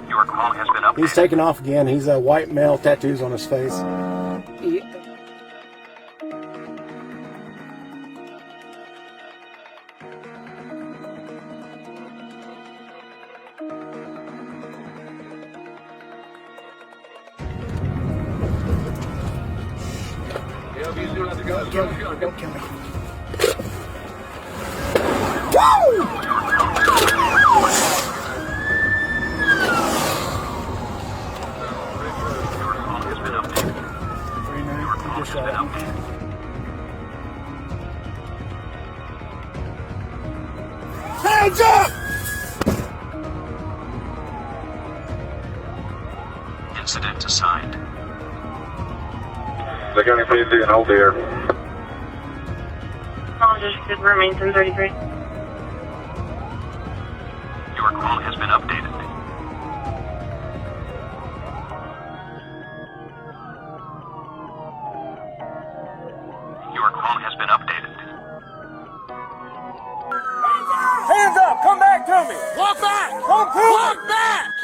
Your call has been updated. He's taking off again. He's a white male, tattoos on his face. Go kill me. Woo! Hands up! Incident assigned. The county please do an hold here. Just remains in 33. Your call has been updated. Your call has been updated. Hands up! Come back to me! Walk back! Walk back!